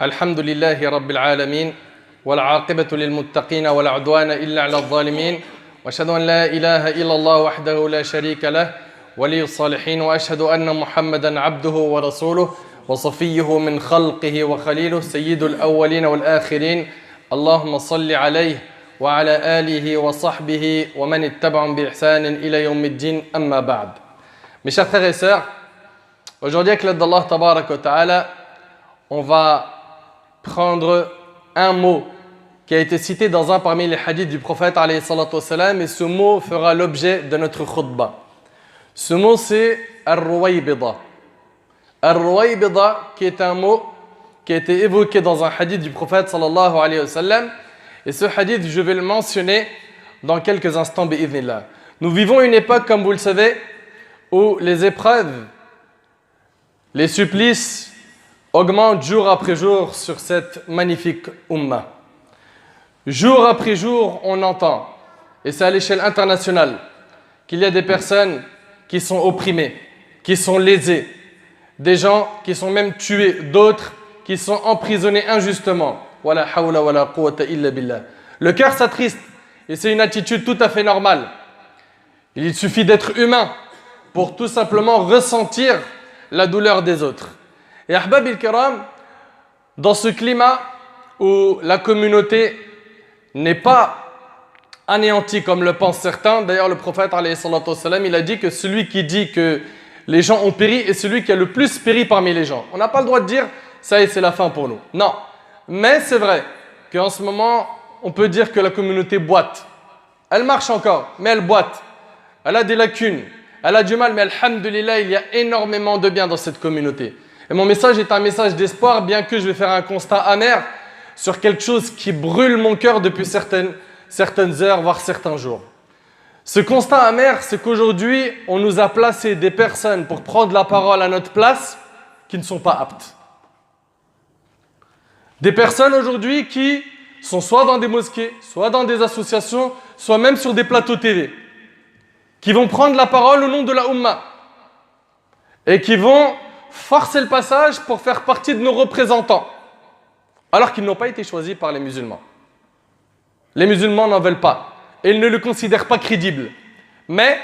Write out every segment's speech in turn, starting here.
الحمد لله رب العالمين والعاقبة للمتقين ولا عدوان إلا على الظالمين وأشهد أن لا إله إلا الله وحده لا شريك له ولي الصالحين وأشهد أن محمدا عبده ورسوله وصفيه من خلقه وخليله سيد الأولين والآخرين اللهم صل عليه وعلى آله وصحبه ومن اتبعهم بإحسان إلى يوم الدين أما بعد. Mes chers frères et sœurs, aujourd'hui avec l'aide d'Allah Tabarak wa Ta'ala, on va prendre un mot qui a été cité dans un parmi les hadiths du prophète alayhi salatu wassalam, et ce mot fera l'objet de notre khutbah. Ce mot c'est Ar-Ruwaybida. Ar-Ruwaybida qui est un mot qui a été évoqué dans un hadith du prophète sallallahu alayhi wa sallam, et ce hadith je vais le mentionner dans quelques instants bi'idhnillah. Nous vivons une époque, comme vous le savez, où les épreuves, les supplices augmentent jour après jour sur cette magnifique ummah. Jour après jour, on entend, et c'est à l'échelle internationale, qu'il y a des personnes qui sont opprimées, qui sont lésées, des gens qui sont même tués, d'autres qui sont emprisonnés injustement. Wala hawla wala quwwata illa billah. Le cœur s'attriste, et c'est une attitude tout à fait normale. Il suffit d'être humain pour tout simplement ressentir la douleur des autres. Et Ahbab il-Kiram, dans ce climat où la communauté n'est pas anéantie comme le pensent certains, d'ailleurs le prophète alayhi salatu wassalam, il a dit que celui qui dit que les gens ont péri est celui qui a le plus péri parmi les gens. On n'a pas le droit de dire ça y est, c'est la fin pour nous. Non, mais c'est vrai qu'en ce moment, on peut dire que la communauté boite. Elle marche encore, mais elle boite. Elle a des lacunes, elle a du mal, mais alhamdulillah, il y a énormément de bien dans cette communauté. Et mon message est un message d'espoir, bien que je vais faire un constat amer sur quelque chose qui brûle mon cœur depuis certaines heures, voire certains jours. Ce constat amer, c'est qu'aujourd'hui, on nous a placé des personnes pour prendre la parole à notre place qui ne sont pas aptes. Des personnes aujourd'hui qui sont soit dans des mosquées, soit dans des associations, soit même sur des plateaux TV, qui vont prendre la parole au nom de la Ummah et qui vont forcer le passage pour faire partie de nos représentants, alors qu'ils n'ont pas été choisis par les musulmans. Les musulmans n'en veulent pas et ils ne le considèrent pas crédible. Mais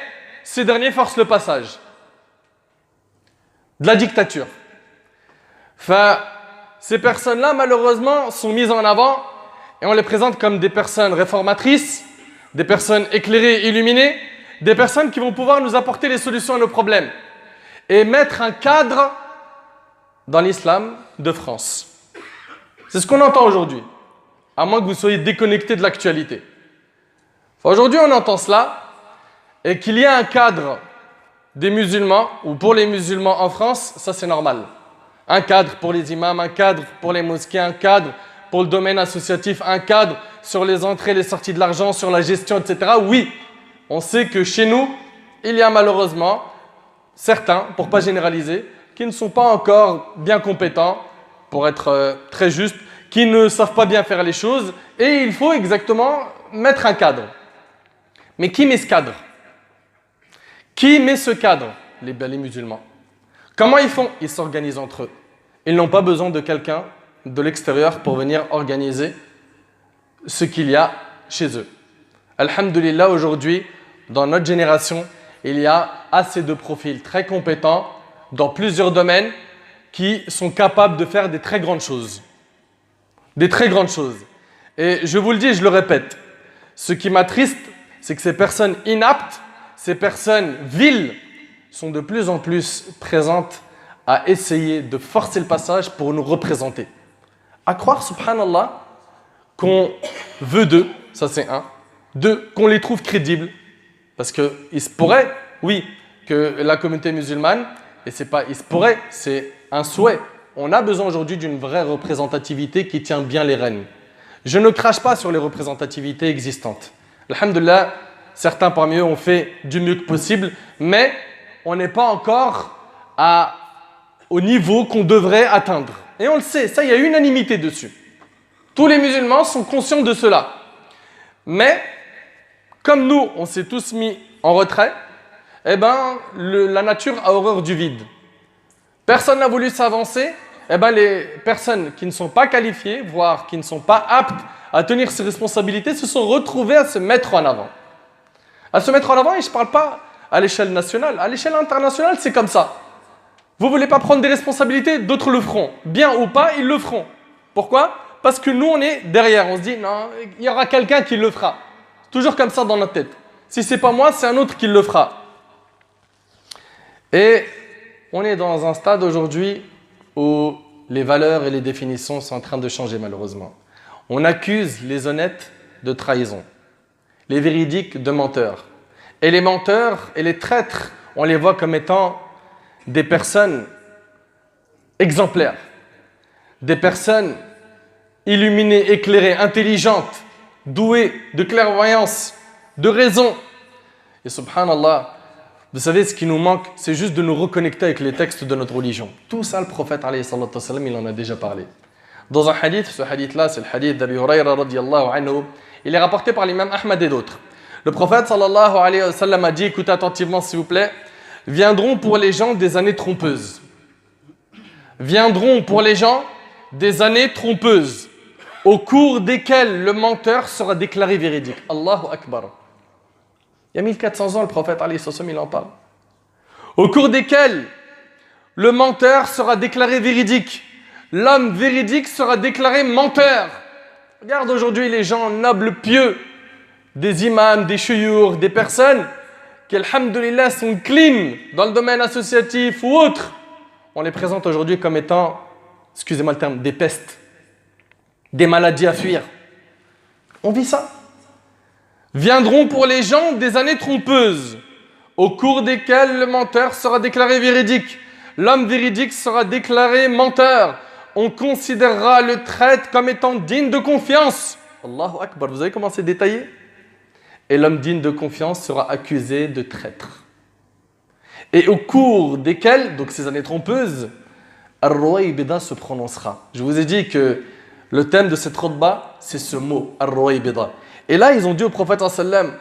ces derniers forcent le passage. De la dictature. Enfin, ces personnes-là, malheureusement, sont mises en avant et on les présente comme des personnes réformatrices, des personnes éclairées et illuminées, des personnes qui vont pouvoir nous apporter les solutions à nos problèmes et mettre un cadre dans l'islam de France. C'est ce qu'on entend aujourd'hui, à moins que vous soyez déconnecté de l'actualité. Enfin, aujourd'hui, on entend cela, et qu'il y ait un cadre des musulmans, ou pour les musulmans en France, ça c'est normal. Un cadre pour les imams, un cadre pour les mosquées, un cadre pour le domaine associatif, un cadre sur les entrées et les sorties de l'argent, sur la gestion, etc. Oui, on sait que chez nous, il y a malheureusement certains, pour ne pas généraliser, qui ne sont pas encore bien compétents, pour être très juste, qui ne savent pas bien faire les choses, et il faut exactement mettre un cadre. Mais qui met ce cadre? Qui met ce cadre? Les musulmans. Comment ils font? Ils s'organisent entre eux. Ils n'ont pas besoin de quelqu'un de l'extérieur pour venir organiser ce qu'il y a chez eux. Alhamdulillah, aujourd'hui, dans notre génération, il y a assez de profils très compétents dans plusieurs domaines qui sont capables de faire des très grandes choses. Des très grandes choses. Et je vous le dis et je le répète, ce qui m'attriste, c'est que ces personnes inaptes, ces personnes viles, sont de plus en plus présentes à essayer de forcer le passage pour nous représenter. À croire, subhanallah, qu'on veut d'eux, ça c'est un. Deux, qu'on les trouve crédibles. Parce qu'il se pourrait, oui, que la communauté musulmane, et c'est pas il se pourrait, c'est un souhait. On a besoin aujourd'hui d'une vraie représentativité qui tient bien les rênes. Je ne crache pas sur les représentativités existantes. Alhamdulillah, certains parmi eux ont fait du mieux que possible, mais on n'est pas encore au niveau qu'on devrait atteindre. Et on le sait, ça, il y a unanimité dessus. Tous les musulmans sont conscients de cela. Mais, comme nous, on s'est tous mis en retrait, eh ben, la nature a horreur du vide. Personne n'a voulu s'avancer eh ben, les personnes qui ne sont pas qualifiées, voire qui ne sont pas aptes à tenir ces responsabilités, se sont retrouvées à se mettre en avant. À se mettre en avant, et je ne parle pas à l'échelle nationale. À l'échelle internationale, c'est comme ça. Vous ne voulez pas prendre des responsabilités, d'autres le feront. Bien ou pas, ils le feront. Pourquoi? Parce que nous, on est derrière. On se dit, non, il y aura quelqu'un qui le fera. Toujours comme ça dans notre tête. Si ce n'est pas moi, c'est un autre qui le fera. Et on est dans un stade aujourd'hui où les valeurs et les définitions sont en train de changer malheureusement. On accuse les honnêtes de trahison, les véridiques de menteurs. Et les menteurs et les traîtres, on les voit comme étant des personnes exemplaires, des personnes illuminées, éclairées, intelligentes, douées de clairvoyance, de raison. Et subhanallah, vous savez, ce qui nous manque, c'est juste de nous reconnecter avec les textes de notre religion. Tout ça, le prophète, alayhi salatu wassalam, il en a déjà parlé. Dans un hadith, ce hadith-là, c'est le hadith d'Abi Hurayra radiyallahu anhu. Il est rapporté par l'imam Ahmad et d'autres. Le prophète sallallahu alayhi wa sallam a dit, écoutez attentivement s'il vous plaît, viendront pour les gens des années trompeuses. Viendront pour les gens des années trompeuses, au cours desquelles le menteur sera déclaré véridique. Allahu Akbar. Il y a 1400 ans, le prophète alayhi sallam, il en parle. Au cours desquels le menteur sera déclaré véridique. L'homme véridique sera déclaré menteur. Regarde aujourd'hui les gens nobles, pieux, des imams, des chouyours, des personnes qui, alhamdoulilah, sont clean dans le domaine associatif ou autre. On les présente aujourd'hui comme étant, excusez-moi le terme, des pestes, des maladies à fuir. On vit ça. Viendront pour les gens des années trompeuses, au cours desquelles le menteur sera déclaré véridique. L'homme véridique sera déclaré menteur. On considérera le traître comme étant digne de confiance. Allahu Akbar, vous avez commencé à détailler? Et l'homme digne de confiance sera accusé de traître. Et au cours desquelles, donc ces années trompeuses, Ar-Ruwaybida se prononcera. Je vous ai dit que le thème de cette khutba, c'est ce mot, Ar-Ruwaybida. Et là, ils ont dit au prophète sallam,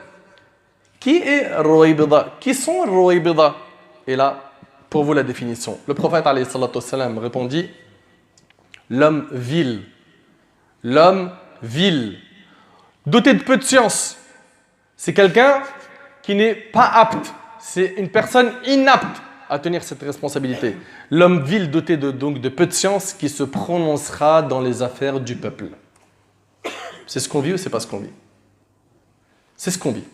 qui est Ar-Ruwaybida? Qui sont Ar-Ruwaybida? Et là, pour vous la définition. Le prophète alayhi salatu wassalam répondit, l'homme vil, doté de peu de science. C'est quelqu'un qui n'est pas apte, c'est une personne inapte à tenir cette responsabilité. L'homme vil doté donc de peu de science qui se prononcera dans les affaires du peuple. C'est ce qu'on vit ou c'est pas ce qu'on vit? C'est ce qu'on vit.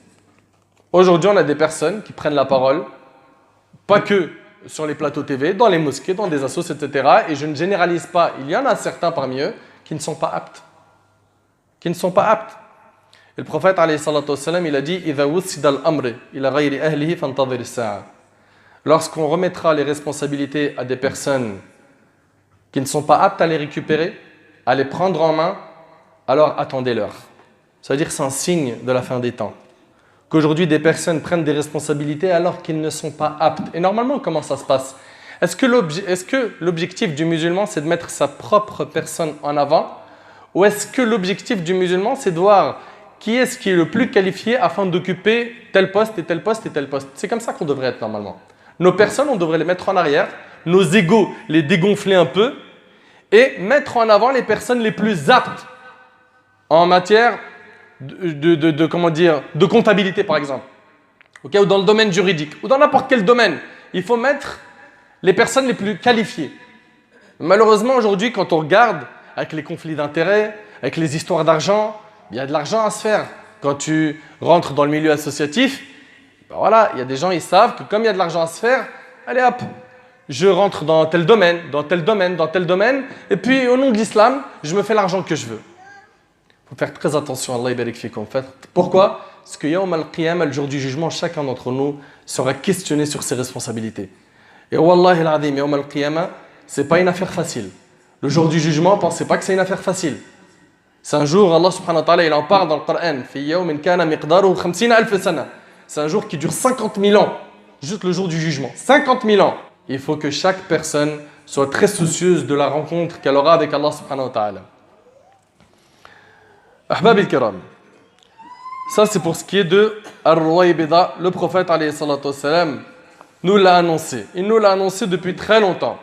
Aujourd'hui, on a des personnes qui prennent la parole, pas que sur les plateaux TV, dans les mosquées, dans des assos, etc. Et je ne généralise pas. Il y en a certains parmi eux qui ne sont pas aptes. Qui ne sont pas aptes. Et le prophète, alayhi salatu wassalam, il a dit « إِذَا وُسِّدَ الْأَمْرِ إِلَى غَيْرِ أَهْلِهِ فَانْتَظِرِ السَّاعَةِ » Lorsqu'on remettra les responsabilités à des personnes qui ne sont pas aptes à les récupérer, à les prendre en main, alors attendez-leur. C'est-à-dire que c'est un signe de la fin des temps. Qu'aujourd'hui, des personnes prennent des responsabilités alors qu'ils ne sont pas aptes. Et normalement, comment ça se passe? Est-ce que l'objectif du musulman, c'est de mettre sa propre personne en avant? Ou est-ce que l'objectif du musulman, c'est de voir qui est le plus qualifié afin d'occuper tel poste et tel poste et tel poste? C'est comme ça qu'on devrait être normalement. Nos personnes, on devrait les mettre en arrière, nos égos, les dégonfler un peu et mettre en avant les personnes les plus aptes en matière de comptabilité par exemple, okay, ou dans le domaine juridique, ou dans n'importe quel domaine. Il faut mettre les personnes les plus qualifiées. Malheureusement aujourd'hui, quand on regarde avec les conflits d'intérêts, avec les histoires d'argent, il y a de l'argent à se faire. Quand tu rentres dans le milieu associatif, ben voilà, il y a des gens, ils savent que comme il y a de l'argent à se faire, allez hop, je rentre dans tel domaine, dans tel domaine, dans tel domaine, et puis au nom de l'islam, je me fais l'argent que je veux. Il faut faire très attention, Allah yabarik fikum. Pourquoi? Parce que Yawm al-Qiyamah, le jour du jugement, chacun d'entre nous sera questionné sur ses responsabilités. Et Wallahi al-Azim, Yawm al-Qiyamah, ce n'est pas une affaire facile. Le jour du jugement, pensez pas que c'est une affaire facile. C'est un jour, Allah subhanahu wa ta'ala, il en parle dans le Coran. Fi yawmin kana miqdaruhu 50,000 sana. C'est un jour qui dure 50 000 ans. Juste le jour du jugement. 50 000 ans. Il faut que chaque personne soit très soucieuse de la rencontre qu'elle aura avec Allah subhanahu wa ta'ala. Ahbab al-kiram. Ça, c'est pour ce qui est de Ar-Ruwaybida. Le prophète, alayhi salatu wassalam, nous l'a annoncé. Il nous l'a annoncé depuis très longtemps.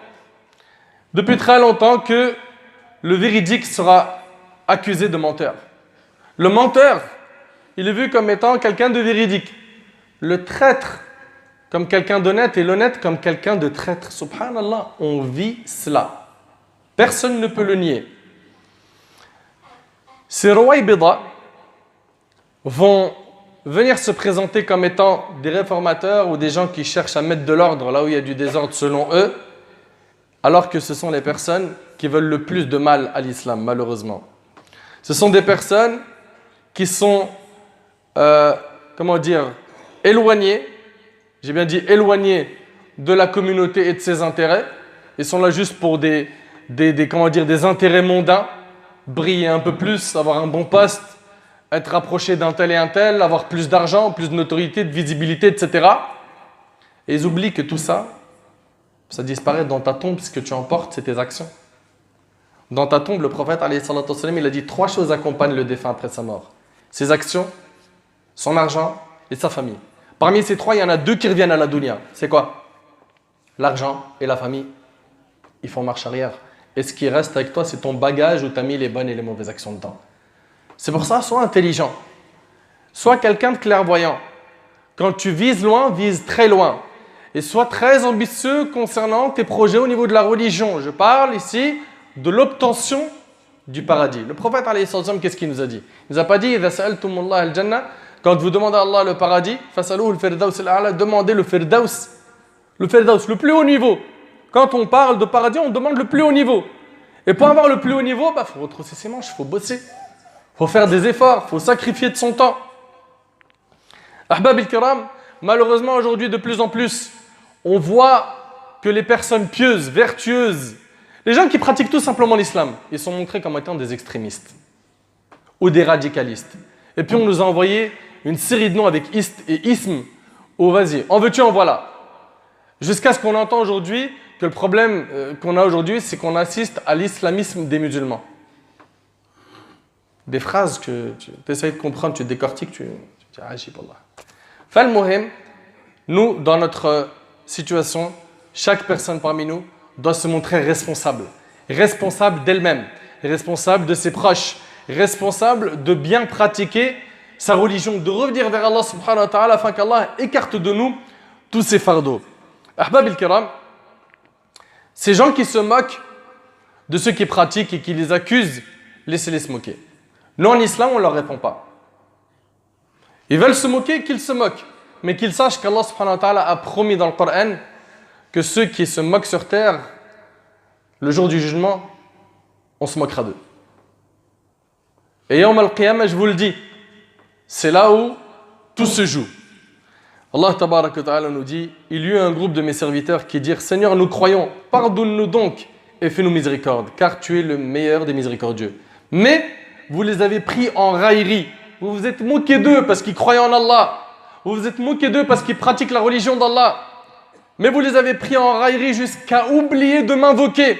depuis très longtemps que le véridique sera accusé de menteur. Le menteur, il est vu comme étant quelqu'un de véridique. Le traître comme quelqu'un d'honnête et l'honnête comme quelqu'un de traître. Subhanallah, on vit cela. Personne ne peut le nier. Ces Rouwaybida vont venir se présenter comme étant des réformateurs ou des gens qui cherchent à mettre de l'ordre là où il y a du désordre selon eux, alors que ce sont les personnes qui veulent le plus de mal à l'islam, malheureusement. Ce sont des personnes qui sont, éloignées, j'ai bien dit éloignées de la communauté et de ses intérêts. Ils sont là juste pour des intérêts mondains, briller un peu plus, avoir un bon poste, être rapproché d'un tel et un tel, avoir plus d'argent, plus de notoriété, de visibilité, etc. Et ils oublient que tout ça, ça disparaît dans ta tombe. Ce que tu emportes, c'est tes actions. Dans ta tombe, le prophète, alayhi salatu wassalam, il a dit 3 choses accompagnent le défunt après sa mort. Ses actions, son argent et sa famille. Parmi ces 3, il y en a 2 qui reviennent à la dunya. C'est quoi? L'argent et la famille. Ils font marche arrière. Et ce qui reste avec toi, c'est ton bagage où tu as mis les bonnes et les mauvaises actions dedans. C'est pour ça, sois intelligent. Sois quelqu'un de clairvoyant. Quand tu vises loin, vise très loin. Et sois très ambitieux concernant tes projets au niveau de la religion. Je parle ici de l'obtention du paradis. Le prophète, alayhi sallam, qu'est-ce qu'il nous a dit? Il nous a pas dit « Idha sa'altumullah al-jannah » quand vous demandez à Allah le paradis, « Fasaluhu al-firdaus al-a'la » demandez le firdaus. Le firdaus, le plus haut niveau. Quand on parle de paradis, on demande le plus haut niveau. Et pour avoir le plus haut niveau, il faut retrousser ses manches, il faut bosser. Il faut faire des efforts, il faut sacrifier de son temps. Ahbab al-kiram, malheureusement aujourd'hui de plus en plus, on voit que les personnes pieuses, vertueuses, les gens qui pratiquent tout simplement l'islam, ils sont montrés comme étant des extrémistes ou des radicalistes. Et puis on nous a envoyé une série de noms avec ist et ism. Oh vas-y, en veux-tu, en voilà. Jusqu'à ce qu'on entend aujourd'hui que le problème qu'on a aujourd'hui, c'est qu'on assiste à l'islamisme des musulmans. Des phrases que tu essayes de comprendre, tu décortiques, tu dis « Ajib Allah ». Fal muhim, nous, dans notre situation, chaque personne parmi nous doit se montrer responsable. Responsable d'elle-même, responsable de ses proches, responsable de bien pratiquer sa religion, de revenir vers Allah subhanahu wa ta'ala afin qu'Allah écarte de nous tous ces fardeaux. Ahbab al-kiram, ces gens qui se moquent de ceux qui pratiquent et qui les accusent, laissez-les se moquer. Nous, en islam, on ne leur répond pas. Ils veulent se moquer, qu'ils se moquent. Mais qu'ils sachent qu'Allah subhanahu wa ta'ala a promis dans le Coran que ceux qui se moquent sur terre, le jour du jugement, on se moquera d'eux. Et Yawm al-Qiyamah, je vous le dis, c'est là où tout se joue. Allah tabarak wa ta'ala nous dit, il y eut un groupe de mes serviteurs qui dirent, Seigneur, nous croyons, pardonne-nous donc et fais-nous miséricorde, car tu es le meilleur des miséricordieux. Mais vous les avez pris en raillerie. Vous vous êtes moqués d'eux parce qu'ils croyaient en Allah. Vous vous êtes moqués d'eux parce qu'ils pratiquent la religion d'Allah. Mais vous les avez pris en raillerie jusqu'à oublier de m'invoquer.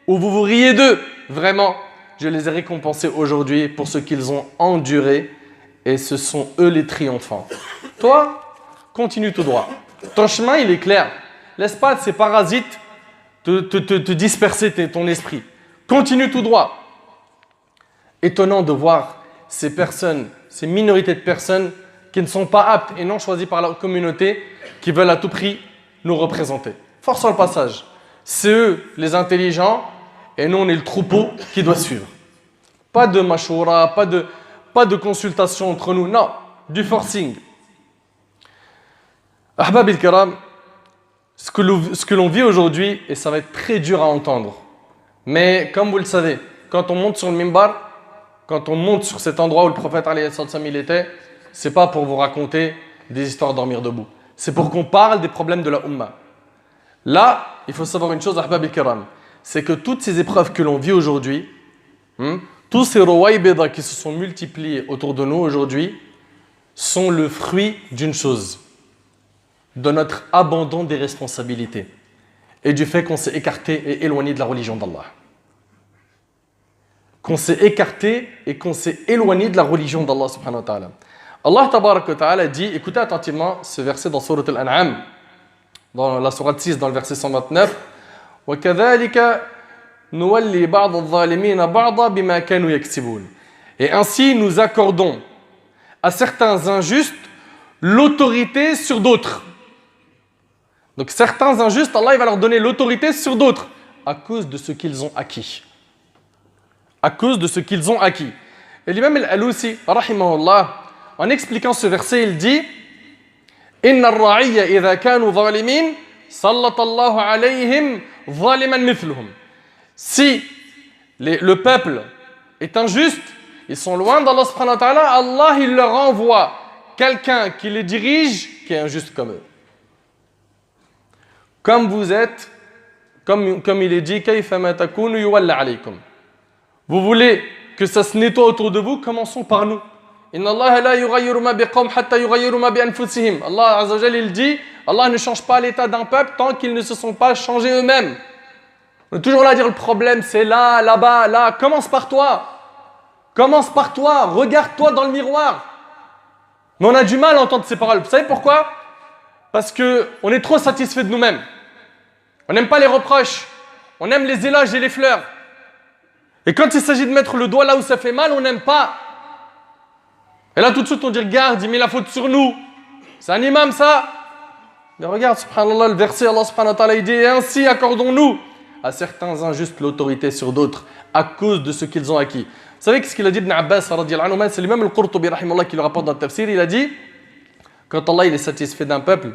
Ou vous vous riez d'eux. Vraiment, je les ai récompensés aujourd'hui pour ce qu'ils ont enduré. Et ce sont eux les triomphants. Toi, continue tout droit. Ton chemin, il est clair. Laisse pas ces parasites te disperser ton esprit. Continue tout droit. Étonnant de voir ces personnes, ces minorités de personnes qui ne sont pas aptes et non choisies par la communauté, qui veulent à tout prix nous représenter. Forçons le passage. C'est eux les intelligents et nous on est le troupeau qui doit suivre. Pas de mashoura, pas de consultation entre nous, non, du forcing. Ahbab al-kiram, ce que l'on vit aujourd'hui, et ça va être très dur à entendre, mais comme vous le savez, quand on monte sur le mimbar, quand on monte sur cet endroit où le prophète alayhi sallam il était, c'est pas pour vous raconter des histoires dormir debout. C'est pour qu'on parle des problèmes de la Ummah. Là, il faut savoir une chose, Ahbab al-kiram, c'est que toutes ces épreuves que l'on vit aujourd'hui, tous ces Rouwaybida qui se sont multipliés autour de nous aujourd'hui, sont le fruit d'une chose, de notre abandon des responsabilités et du fait qu'on s'est écarté et éloigné de la religion d'Allah. Qu'on s'est écarté et qu'on s'est éloigné de la religion d'Allah subhanahu wa ta'ala. Allah tabarak wa ta'ala dit, écoutez attentivement ce verset dans Sourate Al-An'am, dans la Sourate 6, dans le verset 129, وكذلك نولي بعض الظالمين بعضا بما كانوا يكسبون. Et ainsi nous accordons à certains injustes l'autorité sur d'autres. Donc certains injustes, Allah il va leur donner l'autorité sur d'autres à cause de ce qu'ils ont acquis. À cause de ce qu'ils ont acquis. Et l'imam al-Alousi, rahimahullah, en expliquant ce verset, il dit Inna ar-ra'iyya idha kanu zalimin, sallata Allahu alayhim zaliman mithluhum. Si le peuple est injuste, ils sont loin d'Allah subhanahu wa ta'ala, Allah il leur envoie quelqu'un qui les dirige qui est injuste comme eux. Comme vous êtes, comme il est dit, kayfa ma takunu yuwalla alaykum. Vous voulez que ça se nettoie autour de vous, commençons par nous. Inna Allah la yughayyiru ma biqawm hatta yughayyiru ma bi anfusihim. Allah azza wa jalla il dit, Allah ne change pas l'état d'un peuple tant qu'ils ne se sont pas changés eux-mêmes. On est toujours là à dire le problème c'est là, là-bas, là. Commence par toi. Commence par toi. Regarde-toi dans le miroir. Mais on a du mal à entendre ces paroles. Vous savez pourquoi? Parce qu'on est trop satisfait de nous-mêmes. On n'aime pas les reproches. On aime les éloges et les fleurs. Et quand il s'agit de mettre le doigt là où ça fait mal, on n'aime pas. Et là tout de suite on dit regarde, il met la faute sur nous. C'est un imam ça. Mais regarde, subhanallah, le verset, Allah subhanahu wa ta'ala, il dit et ainsi accordons-nous à certains injustes l'autorité sur d'autres à cause de ce qu'ils ont acquis. Vous savez ce qu'il a dit Ibn Abbas radiyallahu anhu, c'est l'imam al-Qurtubi rahimahullah qui le rapporte dans le tafsir, il a dit quand Allah il est satisfait d'un peuple,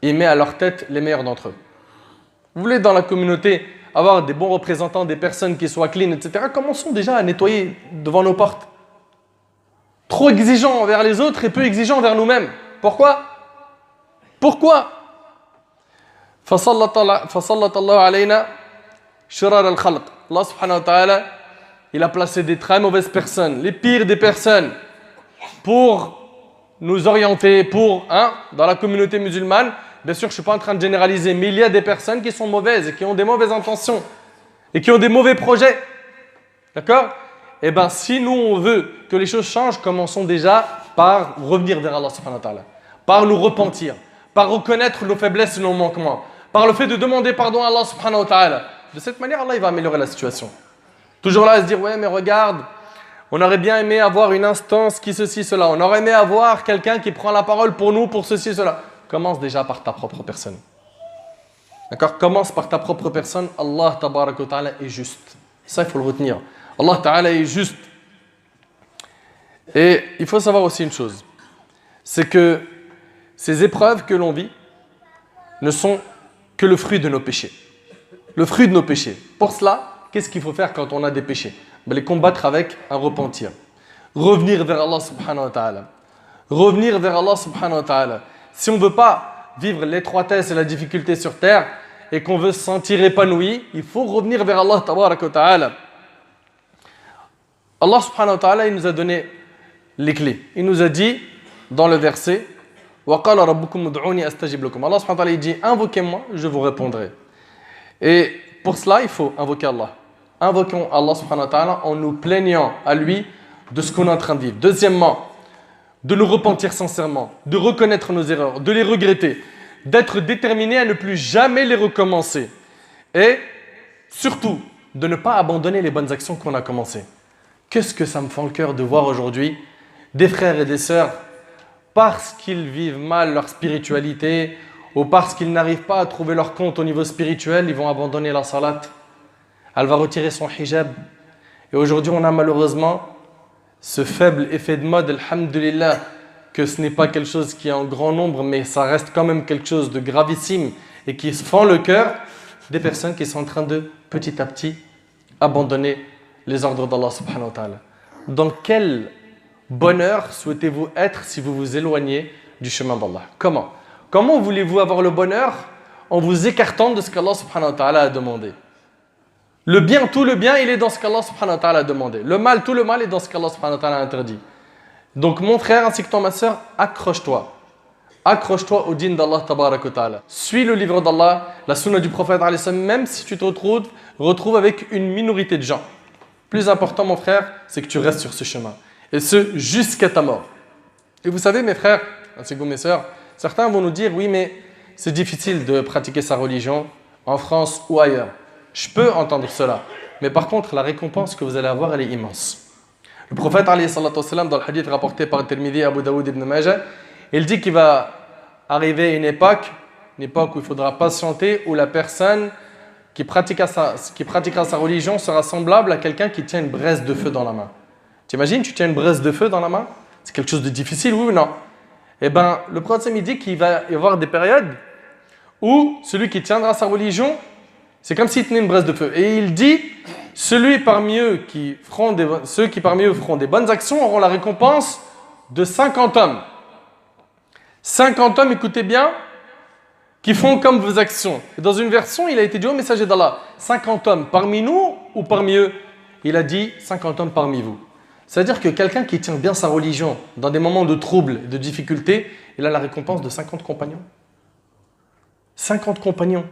il met à leur tête les meilleurs d'entre eux. Vous voulez dans la communauté avoir des bons représentants, des personnes qui soient clean, etc. Commençons déjà à nettoyer devant nos portes. Trop exigeants envers les autres et peu exigeants envers nous-mêmes. Pourquoi? Pourquoi? فَصَلَّتَ اللَّهُ عَلَيْنَا شِرَارَ الْخَلْقِ. Allah subhanahu wa ta'ala, il a placé des très mauvaises personnes, les pires des personnes, pour nous orienter, dans la communauté musulmane. Bien sûr, je ne suis pas en train de généraliser, mais il y a des personnes qui sont mauvaises et qui ont des mauvaises intentions et qui ont des mauvais projets. D'accord? Eh bien, si nous, on veut que les choses changent, commençons déjà par revenir vers Allah subhanahu wa ta'ala, par nous repentir, par reconnaître nos faiblesses et nos manquements, par le fait de demander pardon à Allah subhanahu wa ta'ala. De cette manière, Allah il va améliorer la situation. Toujours là à se dire, ouais, mais regarde, on aurait bien aimé avoir une instance qui ceci, cela. On aurait aimé avoir quelqu'un qui prend la parole pour nous, pour ceci, cela. Commence déjà par ta propre personne. D'accord? Commence par ta propre personne. Allah tabaraka wa ta'ala est juste. Ça, il faut le retenir. Allah ta'ala est juste. Et il faut savoir aussi une chose. C'est que ces épreuves que l'on vit ne sont que le fruit de nos péchés. Le fruit de nos péchés. Pour cela, qu'est-ce qu'il faut faire quand on a des péchés? Les combattre avec un repentir. Revenir vers Allah subhanahu wa ta'ala. Revenir vers Allah subhanahu wa ta'ala. Si on ne veut pas vivre l'étroitesse et la difficulté sur terre et qu'on veut se sentir épanoui, il faut revenir vers Allah tabaraka wa ta'ala. Allah subhanahu wa ta'ala, il nous a donné les clés. Il nous a dit dans le verset وَقَالَ رَبُّكُمْ ud'uni astajib lakum. Allah subhanahu wa ta'ala, il dit invoquez-moi, je vous répondrai. Et pour cela, il faut invoquer Allah. Invoquons Allah subhanahu wa ta'ala en nous plaignant à lui de ce qu'on est en train de vivre. Deuxièmement, de nous repentir sincèrement, de reconnaître nos erreurs, de les regretter, d'être déterminé à ne plus jamais les recommencer. Et surtout, de ne pas abandonner les bonnes actions qu'on a commencées. Qu'est-ce que ça me fend le cœur de voir aujourd'hui des frères et des sœurs, parce qu'ils vivent mal leur spiritualité ou parce qu'ils n'arrivent pas à trouver leur compte au niveau spirituel, ils vont abandonner la salat. Elle va retirer son hijab. Et aujourd'hui, on a malheureusement ce faible effet de mode, alhamdulillah, que ce n'est pas quelque chose qui est en grand nombre, mais ça reste quand même quelque chose de gravissime et qui se fend le cœur des personnes qui sont en train de, petit à petit, abandonner les ordres d'Allah subhanahu wa ta'ala. Dans quel bonheur souhaitez-vous être si vous vous éloignez du chemin d'Allah? Comment voulez-vous avoir le bonheur en vous écartant de ce qu'Allah subhanahu wa ta'ala a demandé? Le bien, tout le bien, il est dans ce qu'Allah subhanahu wa ta'ala a demandé. Le mal, tout le mal est dans ce qu'Allah subhanahu wa ta'ala a interdit. Donc mon frère ainsi que toi ma soeur, accroche-toi. Accroche-toi au dîn d'Allah tabaraka wa ta'ala. Suis le livre d'Allah, la sunna du prophète alayhi salam, même si tu te retrouves avec une minorité de gens. Plus important mon frère, c'est que tu restes sur ce chemin. Et ce, jusqu'à ta mort. Et vous savez mes frères, ainsi que vous mes soeurs, certains vont nous dire, oui mais c'est difficile de pratiquer sa religion en France ou ailleurs. Je peux entendre cela. Mais par contre, la récompense que vous allez avoir, elle est immense. Le prophète, alayhi salatu wassalam, dans le hadith rapporté par Tirmidhi, Abu Daoud ibn Majah, il dit qu'il va arriver une époque où il faudra patienter, où la personne qui pratiquera sa religion sera semblable à quelqu'un qui tient une braise de feu dans la main. T'imagines, tu tiens une braise de feu dans la main? C'est quelque chose de difficile, oui ou non? Eh bien, le prophète il dit qu'il va y avoir des périodes où celui qui tiendra sa religion, c'est comme s'il tenait une braise de feu. Et il dit, ceux qui parmi eux feront des bonnes actions auront la récompense de 50 hommes. 50 hommes, écoutez bien, qui font comme vos actions. Et dans une version, il a été dit au messager d'Allah, 50 hommes parmi nous ou parmi eux? Il a dit 50 hommes parmi vous. C'est-à-dire que quelqu'un qui tient bien sa religion dans des moments de trouble et de difficulté, il a la récompense de 50 compagnons. 50 compagnons.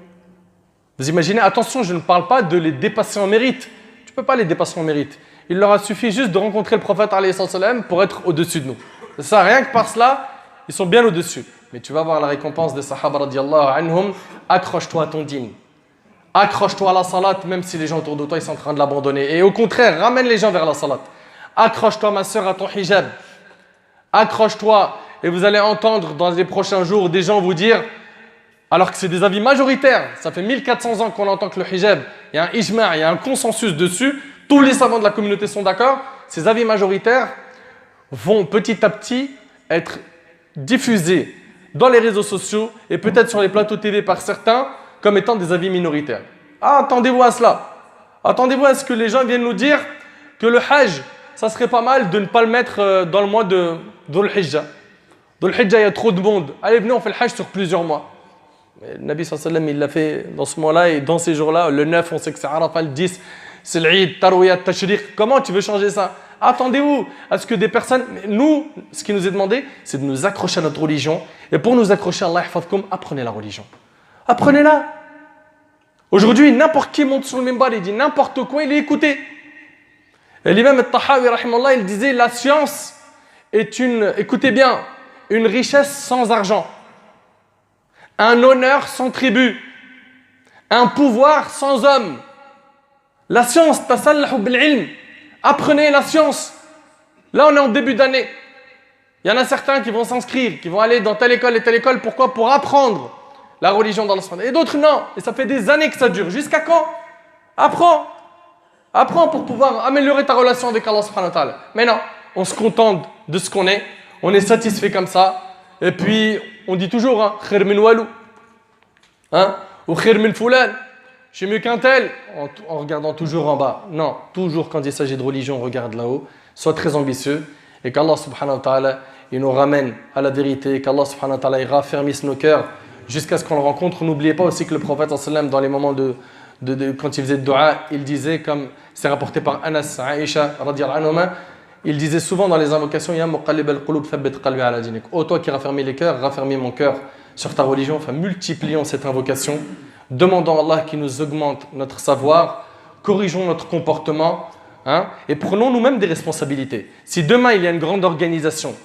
Vous imaginez, attention, je ne parle pas de les dépasser en mérite. Tu ne peux pas les dépasser en mérite. Il leur a suffi juste de rencontrer le prophète alayhi salam pour être au-dessus de nous. Ça, rien que par cela, ils sont bien au-dessus. Mais tu vas voir la récompense des sahaba radiyallahu anhum. Accroche-toi à ton dîn. Accroche-toi à la salat, même si les gens autour de toi ils sont en train de l'abandonner. Et au contraire, ramène les gens vers la salat. Accroche-toi, ma sœur, à ton hijab. Accroche-toi. Et vous allez entendre dans les prochains jours des gens vous dire, alors que c'est des avis majoritaires, ça fait 1400 ans qu'on entend que le hijab, il y a un ijma', il y a un consensus dessus, tous les savants de la communauté sont d'accord, ces avis majoritaires vont petit à petit être diffusés dans les réseaux sociaux et peut-être sur les plateaux TV par certains comme étant des avis minoritaires. Ah, attendez-vous à cela. Attendez-vous à ce que les gens viennent nous dire que le hajj, ça serait pas mal de ne pas le mettre dans le mois de Dhul Hijjah. Dhul Hijjah, il y a trop de monde. Allez, venez, on fait le hajj sur plusieurs mois. Mais le Nabi sallallahu alayhi wa sallam, il l'a fait dans ce mois-là et dans ces jours-là, le 9, on sait que c'est Arafat, le 10, c'est l'Eid, Tarwiyat, Tashriq. Comment tu veux changer ça? Attendez-vous à ce que des personnes... Nous, ce qui nous est demandé, c'est de nous accrocher à notre religion. Et pour nous accrocher à Allah, apprenez la religion. Apprenez-la. Aujourd'hui, n'importe qui monte sur le minbar, il dit n'importe quoi, il est écouté. Et l'imam al-Tahawi, rahimallah, il disait la science est écoutez bien, une richesse sans argent, un honneur sans tribu, un pouvoir sans homme. La science, tasallahu bil-ilm. Apprenez la science. Là, on est en début d'année. Il y en a certains qui vont s'inscrire, qui vont aller dans telle école et telle école. Pourquoi? Pour apprendre la religion d'Allah. Et d'autres, non. Et ça fait des années que ça dure. Jusqu'à quand? Apprends. Apprends pour pouvoir améliorer ta relation avec Allah subhanahu wa ta'ala. Mais non, on se contente de ce qu'on est. On est satisfait comme ça. Et puis, on dit toujours, khir min walou. Ou khir min fulan. Je suis mieux qu'un tel, en regardant toujours en bas. Non, toujours quand il s'agit de religion, on regarde là-haut. Sois très ambitieux et qu'Allah subhanahu wa ta'ala il nous ramène à la vérité, qu'Allah subhanahu wa ta'ala il raffermisse nos cœurs jusqu'à ce qu'on le rencontre. N'oubliez pas aussi que le prophète sallam dans les moments quand il faisait de dua, il disait, comme c'est rapporté par Anas, Aïcha radiyallahu anha, il disait souvent dans les invocations, Ya muqallib al-qulub thabbit qalbi ala dinik. Oh toi qui raffermis les cœurs, raffermis mon cœur sur ta religion. Enfin, multiplions cette invocation. Demandons à Allah qu'il nous augmente notre savoir, corrigeons notre comportement et prenons nous-mêmes des responsabilités. Si demain il y a une grande organisation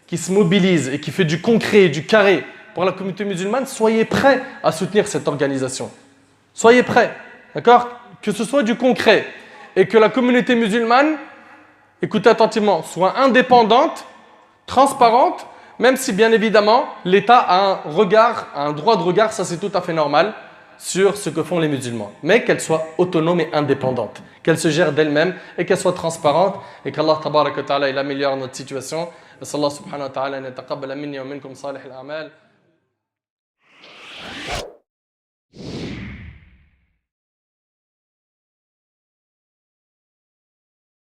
qui se mobilise et qui fait du concret, du carré pour la communauté musulmane, soyez prêts à soutenir cette organisation. Soyez prêts, d'accord? Que ce soit du concret et que la communauté musulmane, écoutez attentivement, soit indépendante, transparente, même si bien évidemment l'État a un droit de regard, ça c'est tout à fait normal, sur ce que font les musulmans, mais qu'elle soit autonome et indépendante, qu'elle se gère d'elle-même et qu'elle soit transparente et qu'Allah tabaraka wa ta'ala il améliore notre situation. Allah subhanahu wa ta'ala yataqabbal minni wa minkum salih al-a'mal.